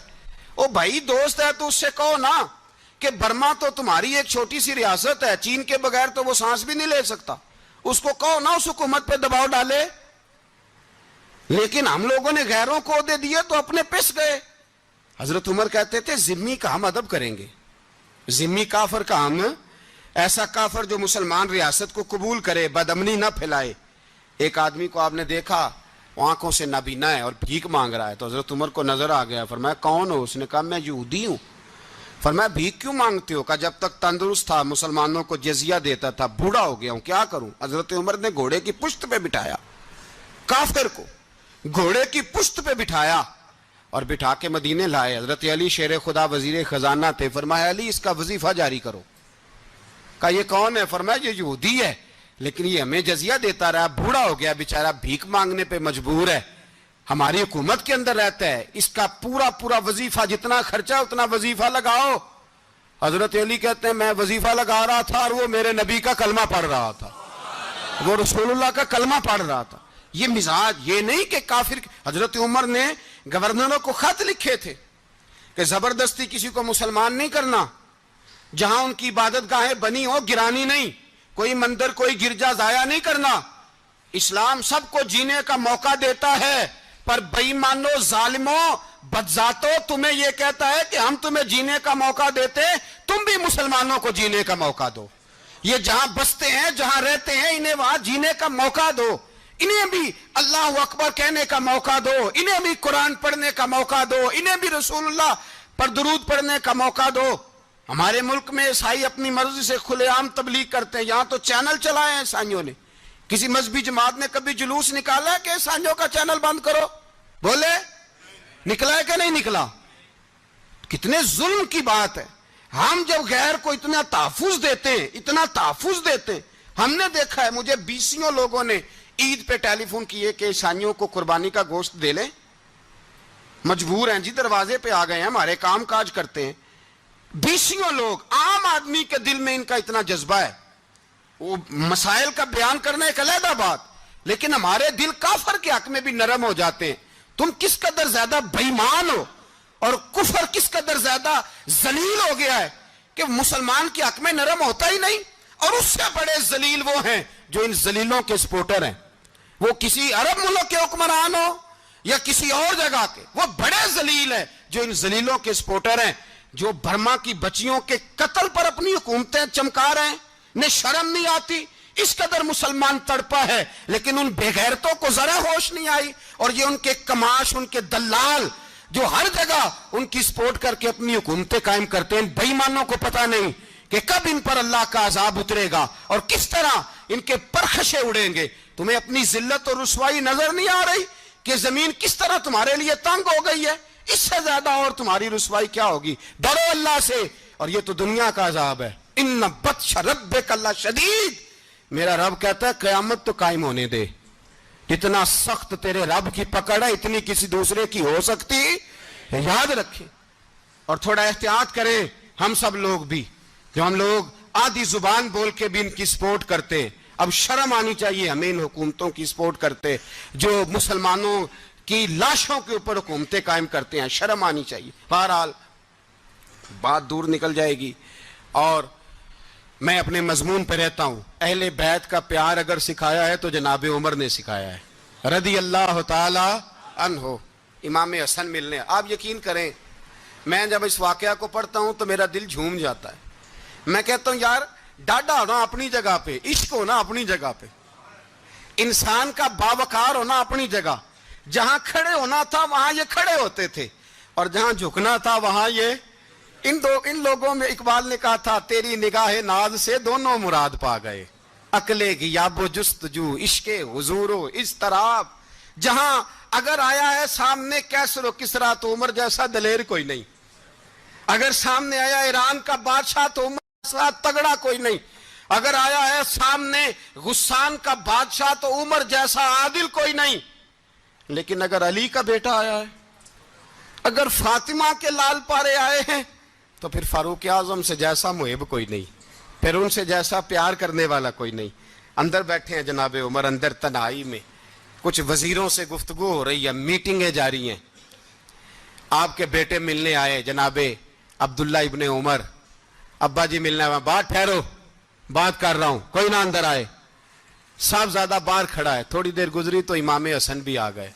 او بھائی دوست ہے تو اس سے کہو نا کہ برما تو تمہاری ایک چھوٹی سی ریاست ہے، چین کے بغیر تو وہ سانس بھی نہیں لے سکتا، اس کو کہو نا اس حکومت پہ دباؤ ڈالے۔ لیکن ہم لوگوں نے غیروں کو عہدے دیے تو اپنے پس گئے۔ حضرت عمر کہتے تھے ذمی کا ہم ادب کریں گے، ذمی کافر کا ہم، ایسا کافر جو مسلمان ریاست کو قبول کرے، بدامنی نہ پھیلائے۔ ایک آدمی کو آپ نے دیکھا آنکھوں سے نابینا ہے اور بھیک مانگ رہا ہے. تو حضرت عمر کو نظر آ گیا. فرمایا کون ہو؟ اس نے کہا میں یہودی ہوں. فرمایا بھیک کیوں مانگتے ہو؟ کہا جب تک تندرست تھا مسلمانوں کو جزیہ دیتا تھا, بوڑھا ہو گیا ہوں کیا کروں. حضرت عمر نے گھوڑے کی پشت پہ بٹھایا, کافر کو گھوڑے کی پشت پہ بٹھایا اور بٹھا کے مدینے لائے. حضرت علی شیر خدا وزیر خزانہ تھے. فرمایا علی اس کا وظیفہ جاری کرو. کہا یہ کون ہے؟ فرمایا یہ یہودی ہے لیکن یہ ہمیں جزیہ دیتا رہا, بوڑھا ہو گیا بیچارہ, بھیک مانگنے پہ مجبور ہے, ہماری حکومت کے اندر رہتا ہے, اس کا پورا وظیفہ جتنا خرچہ اتنا وظیفہ لگاؤ. حضرت علی کہتے ہیں میں وظیفہ لگا رہا تھا اور وہ میرے نبی کا کلمہ پڑھ رہا تھا, وہ رسول اللہ کا کلمہ پڑھ رہا تھا. یہ مزاج, یہ نہیں کہ کافر. حضرت عمر نے گورنروں کو خط لکھے تھے کہ زبردستی کسی کو مسلمان نہیں کرنا, جہاں ان کی عبادت گاہیں بنی ہو گرانی نہیں, کوئی مندر کوئی گرجا ضائع نہیں کرنا. اسلام سب کو جینے کا موقع دیتا ہے, پر بے ایمانو ظالموں بدذاتوں تمہیں یہ کہتا ہے کہ ہم تمہیں جینے کا موقع دیتے, تم بھی مسلمانوں کو جینے کا موقع دو. یہ جہاں بستے ہیں جہاں رہتے ہیں انہیں وہاں جینے کا موقع دو, انہیں بھی اللہ اکبر کہنے کا موقع دو, انہیں بھی قرآن پڑھنے کا موقع دو, انہیں بھی رسول اللہ پر درود پڑھنے کا موقع دو. ہمارے ملک میں عیسائی اپنی مرضی سے کھلے عام تبلیغ کرتے ہیں, یہاں تو چینل چلائے ہیں عیسائیوں نے. کسی مذہبی جماعت نے کبھی جلوس نکالا ہے کہ عیسائیوں کا چینل بند کرو؟ بولے نکلا ہے کہ نہیں نکلا؟ کتنے ظلم کی بات ہے. ہم جب غیر کو اتنا تحفظ دیتے ہیں, اتنا تحفظ دیتے ہیں, ہم نے دیکھا ہے مجھے 20 لوگوں نے عید پہ ٹیلی فون کیے کہ عیسائیوں کو قربانی کا گوشت دے لیں, مجبور ہیں جی, دروازے پہ آ گئے ہیں, ہمارے کام کاج کرتے ہیں. 20 لوگ, عام آدمی کے دل میں ان کا اتنا جذبہ ہے, وہ مسائل کا بیان کرنا ایک علیحدہ بات, لیکن ہمارے دل کافر کے حق میں بھی نرم ہو جاتے ہیں. تم کس قدر زیادہ بے ایمان ہو اور کفر کس قدر زیادہ ذلیل ہو گیا ہے کہ مسلمان کے حق میں نرم ہوتا ہی نہیں. اور اس سے بڑے ذلیل وہ ہیں جو ان ذلیلوں کے سپورٹر ہیں, وہ کسی عرب ملک کے حکمران ہو یا کسی اور جگہ کے, وہ بڑے ذلیل ہیں جو ان ذلیلوں کے سپورٹر ہیں, جو برما کی بچیوں کے قتل پر اپنی حکومتیں چمکا رہے ہیں. انہیں شرم نہیں آتی, اس قدر مسلمان تڑپا ہے لیکن ان بے غیرتوں کو ذرا ہوش نہیں آئی. اور یہ ان کے کماش, ان کے دلال جو ہر جگہ ان کی سپورٹ کر کے اپنی حکومتیں قائم کرتے ہیں, بے ایمانوں کو پتہ نہیں کہ کب ان پر اللہ کا عذاب اترے گا اور کس طرح ان کے پرخشے اڑیں گے. تمہیں اپنی ذلت اور رسوائی نظر نہیں آ رہی کہ زمین کس طرح تمہارے لیے تنگ ہو گئی ہے؟ اس سے زیادہ اور تمہاری رسوائی کیا ہوگی؟ ڈرو اللہ سے. اور یہ تو دنیا کا عذاب ہے. ان بطش ربک لشدید, میرا رب کہتا ہے قیامت تو قائم ہونے دے. جتنا سخت تیرے رب کی پکڑ ہے اتنی کسی دوسرے کی ہو سکتی ہے, یاد رکھیں. اور تھوڑا احتیاط کریں ہم سب لوگ بھی, جو ہم لوگ آدھی زبان بول کے بھی ان کی سپورٹ کرتے ہیں. اب شرم آنی چاہیے ہمیں ان حکومتوں کی سپورٹ کرتے جو مسلمانوں کی لاشوں کے اوپر حکومتیں قائم کرتے ہیں, شرم آنی چاہیے. بہرحال بات دور نکل جائے گی اور میں اپنے مضمون پہ رہتا ہوں. اہل بیت کا پیار اگر سکھایا ہے تو جناب عمر نے سکھایا ہے رضی اللہ تعالی عنہ. امام حسن ملنے, آپ یقین کریں میں جب اس واقعہ کو پڑھتا ہوں تو میرا دل جھوم جاتا ہے. میں کہتا ہوں یار ڈاڈا ہونا اپنی جگہ پہ, عشق ہونا اپنی جگہ پہ, انسان کا باوقار ہونا اپنی جگہ. جہاں کھڑے ہونا تھا وہاں یہ کھڑے ہوتے تھے اور جہاں جھکنا تھا وہاں یہ. ان لوگوں میں اقبال نے کہا تھا تیری نگاہ ناز سے دونوں مراد پا گئے, عقل غیاب و جستجو عشق حضور و اضطراب. جہاں اگر آیا ہے سامنے کیسر و کسرا تو عمر جیسا دلیر کوئی نہیں, اگر سامنے آیا ایران کا بادشاہ تو عمر جیسا تگڑا کوئی نہیں, اگر آیا ہے سامنے غسان کا بادشاہ تو عمر جیسا عادل کوئی نہیں. لیکن اگر علی کا بیٹا آیا ہے, اگر فاطمہ کے لال پارے آئے ہیں تو پھر فاروق اعظم سے جیسا محب کوئی نہیں, پھر ان سے جیسا پیار کرنے والا کوئی نہیں. اندر بیٹھے ہیں جناب عمر, اندر تنہائی میں کچھ وزیروں سے گفتگو ہو رہی ہے, میٹنگیں جاری ہیں. آپ کے بیٹے ملنے آئے جناب عبداللہ ابن عمر, ابا جی ملنے آئے. بات ٹھہرو, بات کر رہا ہوں, کوئی نہ اندر آئے. صاحب زیادہ باہر کھڑا ہے. تھوڑی دیر گزری تو امام حسن بھی آ گئے.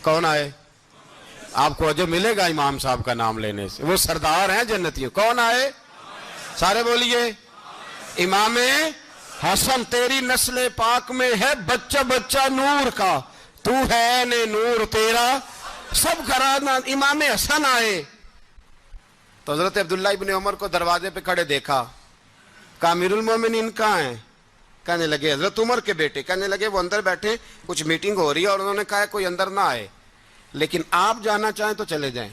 کون آئے؟ آپ کو جو ملے گا امام صاحب کا نام لینے سے, وہ سردار ہیں جنتیوں. کون آئے؟ سارے بولیے امام حسن. تیری نسل پاک میں ہے بچہ بچہ نور کا, تو ہے نے نور تیرا سب گھرانا. امام حسن آئے تو حضرت عبداللہ ابن عمر کو دروازے پہ کھڑے دیکھا. کہا امیر المومنین کہاں ہیں؟ کہنے لگے حضرت عمر کے بیٹے. کہنے لگے وہ اندر بیٹھے, کچھ میٹنگ ہو رہی ہے, اور انہوں نے کہا ہے کوئی اندر نہ آئے, لیکن آپ جانا چاہیں تو چلے جائیں.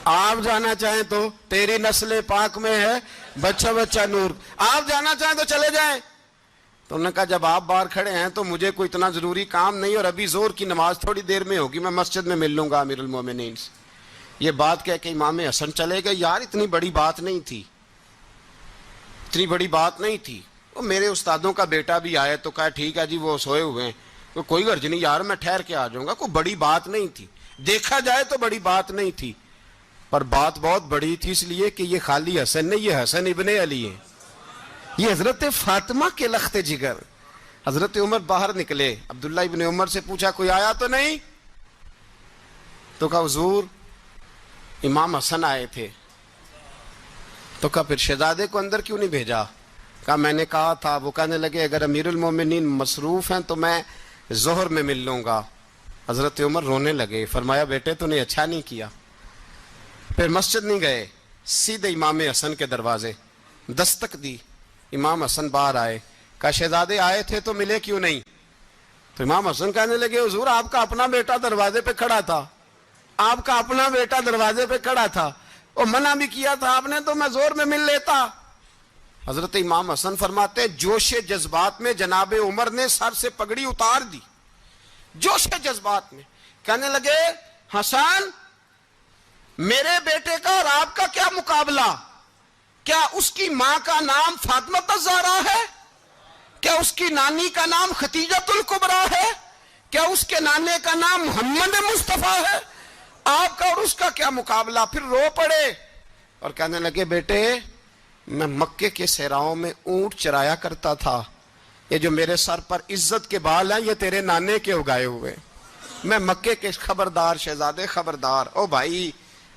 آپ جانا چاہیں تو, تیری نسل پاک میں ہے بچہ بچہ نور, آپ جانا چاہیں تو چلے جائیں. تو انہوں نے کہا جب آپ باہر کھڑے ہیں تو مجھے کوئی اتنا ضروری کام نہیں, اور ابھی زور کی نماز تھوڑی دیر میں ہوگی, میں مسجد میں مل لوں گا امیر المومنین سے. یہ بات کہہ کے امام حسن چلے گئے. یار اتنی بڑی بات نہیں تھی, اتنی بڑی بات نہیں تھی. وہ میرے استادوں کا بیٹا بھی آئے تو کہا ٹھیک ہے جی وہ سوئے ہوئے ہیں, تو کوئی غرض نہیں یار میں ٹھہر کے آ جاؤں گا. کوئی بڑی بات نہیں تھی, دیکھا جائے تو بڑی بات نہیں تھی, پر بات بہت بڑی تھی اس لیے کہ یہ خالی حسن نہیں, یہ حسن ابن علی ہے, یہ حضرت فاطمہ کے لخت جگر. حضرت عمر باہر نکلے, عبداللہ ابن عمر سے پوچھا کوئی آیا تو نہیں؟ تو کہا حضور امام حسن آئے تھے. تو کہا پھر شہزادے کو اندر کیوں نہیں بھیجا؟ کہا میں نے کہا تھا. وہ کہنے لگے اگر امیر المومنین مصروف ہیں تو میں ظہر میں مل لوں گا. حضرت عمر رونے لگے, فرمایا بیٹے تو نے اچھا نہیں کیا. پھر مسجد نہیں گئے, سیدھے امام حسن کے دروازے دستک دی. امام حسن باہر آئے, کہا شہزادے آئے تھے تو ملے کیوں نہیں؟ تو امام حسن کہنے لگے حضور آپ کا اپنا بیٹا دروازے پہ کھڑا تھا, آپ کا اپنا بیٹا دروازے پہ کھڑا تھا, اور منع بھی کیا تھا آپ نے تو میں زور میں مل لیتا. حضرت امام حسن فرماتے جوش جذبات میں جناب عمر نے سر سے پگڑی اتار دی, جوش جذبات میں. کہنے لگے حسن میرے بیٹے کا اور آپ کا کیا مقابلہ؟ کیا اس کی ماں کا نام فاطمہ الزہرا ہے؟ کیا اس کی نانی کا نام ختیجۃ الکبریٰ ہے؟ کیا اس کے نانے کا نام محمد مصطفیٰ ہے؟ آپ کا اور اس کا کیا مقابلہ؟ پھر رو پڑے اور کہنے لگے بیٹے میں مکے کے صحراؤں میں اونٹ چرایا کرتا تھا, یہ جو میرے سر پر عزت کے بال ہیں یہ تیرے نانے کے اگائے ہوئے. میں مکے کے خبردار شہزادے خبردار. او بھائی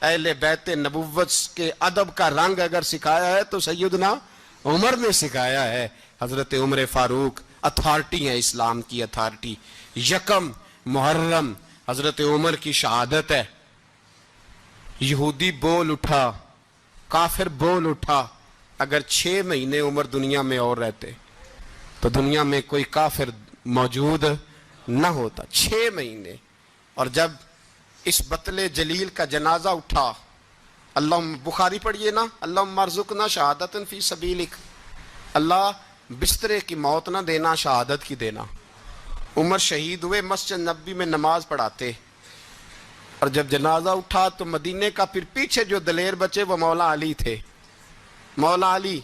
اہل بیت نبوت کے ادب کا رنگ اگر سکھایا ہے تو سیدنا عمر نے سکھایا ہے. حضرت عمر فاروق اتھارٹی ہے, اسلام کی اتھارٹی. یکم محرم حضرت عمر کی شہادت ہے. یہودی بول اٹھا, کافر بول اٹھا. اگر 6 مہینے عمر دنیا میں اور رہتے تو دنیا میں کوئی کافر موجود نہ ہوتا. 6 مہینے. اور جب اس بطل جلیل کا جنازہ اٹھا, اللہ بخاری پڑھیے نا, اللہم ارزقنا شہادت فی سبیلک, اللہ بسترے کی موت نہ دینا, شہادت کی دینا. عمر شہید ہوئے, مسجد نبوی میں نماز پڑھاتے, اور جب جنازہ اٹھا تو مدینے کا پھر پیچھے جو دلیر بچے وہ مولا علی تھے. مولا علی,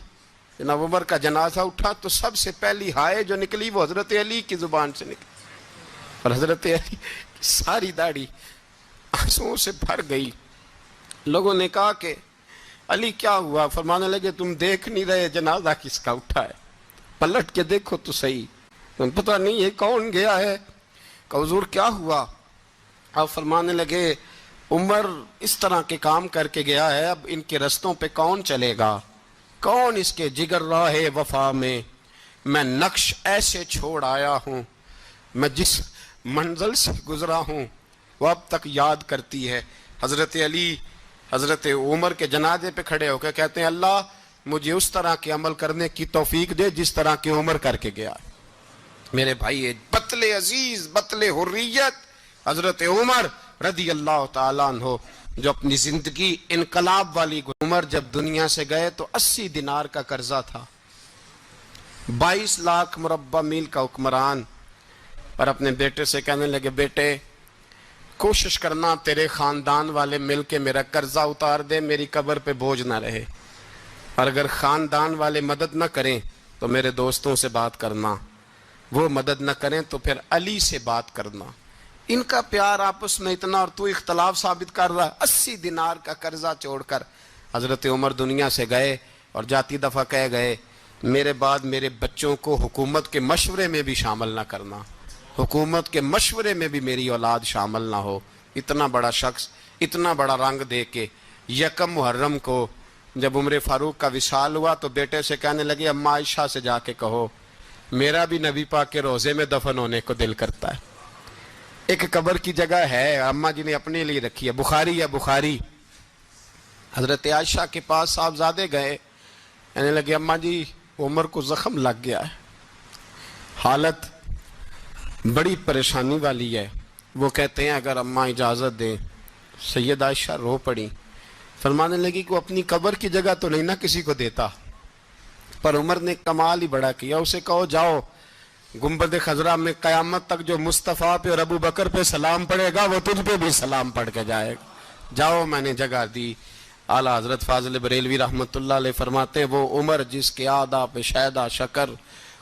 جناب عمر کا جنازہ اٹھا تو سب سے پہلی ہائے جو نکلی وہ حضرت علی کی زبان سے نکلی, اور حضرت علی کی ساری داڑھی آنسوؤں سے بھر گئی. لوگوں نے کہا کہ علی کیا ہوا؟ فرمانے لگے تم دیکھ نہیں رہے جنازہ کس کا اٹھا ہے, پلٹ کے دیکھو تو صحیح, تم پتہ نہیں یہ کون گیا ہے. کہ حضور کیا ہوا؟ آپ فرمانے لگے عمر اس طرح کے کام کر کے گیا ہے, اب ان کے رستوں پہ کون چلے گا؟ کون اس کے جگر راہ وفا میں؟ میں نقش ایسے چھوڑ آیا ہوں, میں جس منزل سے گزرا ہوں وہ اب تک یاد کرتی ہے. حضرت علی حضرت عمر کے جنازے پہ کھڑے ہو کے کہتے ہیں اللہ مجھے اس طرح کے عمل کرنے کی توفیق دے جس طرح کی عمر کر کے گیا. میرے بھائی بطل عزیز, بطل حریت حضرت عمر رضی اللہ تعالیٰ عنہ, جو اپنی زندگی انقلاب والی. عمر جب دنیا سے گئے تو 80 دینار کا قرضہ تھا, 22 لاکھ مربع میل کا حکمران. اور اپنے بیٹے سے کہنے لگے بیٹے کوشش کرنا تیرے خاندان والے مل کے میرا قرضہ اتار دے, میری قبر پہ بوجھ نہ رہے, اور اگر خاندان والے مدد نہ کریں تو میرے دوستوں سے بات کرنا, وہ مدد نہ کریں تو پھر علی سے بات کرنا. ان کا پیار آپس میں اتنا, اور تو اختلاف ثابت کر رہا. 80 دینار کا قرضہ چھوڑ کر حضرت عمر دنیا سے گئے, اور جاتی دفعہ کہہ گئے میرے بعد میرے بچوں کو حکومت کے مشورے میں بھی شامل نہ کرنا, حکومت کے مشورے میں بھی میری اولاد شامل نہ ہو. اتنا بڑا شخص اتنا بڑا رنگ دے کے. یکم محرم کو جب عمر فاروق کا وصال ہوا تو بیٹے سے کہنے لگے اماں عائشہ سے جا کے کہو میرا بھی نبی پاک کے روزے میں دفن ہونے کو دل کرتا ہے. ایک قبر کی جگہ ہے اماں جی نے اپنے لیے رکھی ہے، بخاری ہے بخاری. حضرت عائشہ کے پاس صاحبزادے گئے، کہنے لگے اماں جی عمر کو زخم لگ گیا ہے، حالت بڑی پریشانی والی ہے. وہ کہتے ہیں اگر اماں اجازت دیں. سید عائشہ رو پڑی، فرمانے لگی کہ وہ اپنی قبر کی جگہ تو نہیں نہ کسی کو دیتا، پر عمر نے کمال ہی بڑا کیا. اسے کہو جاؤ گنبد خضرا میں قیامت تک جو مصطفیٰ پہ اور ابو بکر پہ سلام پڑھے گا وہ تجھ پہ بھی سلام پڑھ کے جائے گا. جاؤ میں نے جگہ دی. اعلیٰ حضرت فاضل بریلوی رحمۃ اللہ علیہ فرماتے ہیں وہ عمر جس کے آدھا پہ شیدہ شکر،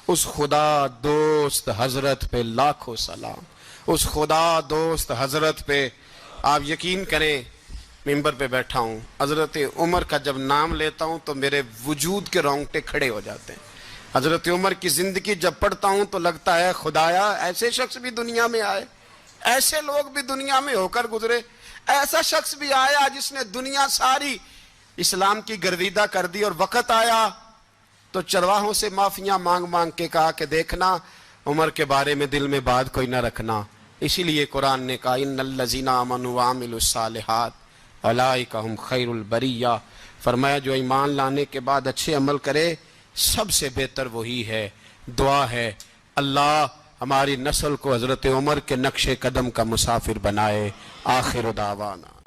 اس خدا دوست حضرت پہ لاکھوں سلام. اس خدا دوست حضرت پہ آپ یقین کریں، ممبر پہ بیٹھا ہوں، حضرت عمر کا جب نام لیتا ہوں تو میرے وجود کے رونگٹے کھڑے ہو جاتے ہیں. حضرت عمر کی زندگی جب پڑھتا ہوں تو لگتا ہے خدایا ایسے شخص بھی دنیا میں آئے، ایسے لوگ بھی دنیا میں ہو کر گزرے، ایسا شخص بھی آیا جس نے دنیا ساری اسلام کی گرویدہ کر دی. اور وقت آیا تو چرواہوں سے معافیاں مانگ مانگ کے کہا کہ دیکھنا عمر کے بارے میں دل میں بات کوئی نہ رکھنا. اسی لیے قرآن نے کہا ان الذین آمنوا وعملوا الصالحات اولئک ھم خیر البریہ. فرمایا جو ایمان لانے کے بعد اچھے عمل کرے سب سے بہتر وہی ہے. دعا ہے اللہ ہماری نسل کو حضرت عمر کے نقش قدم کا مسافر بنائے. آخر دعوانا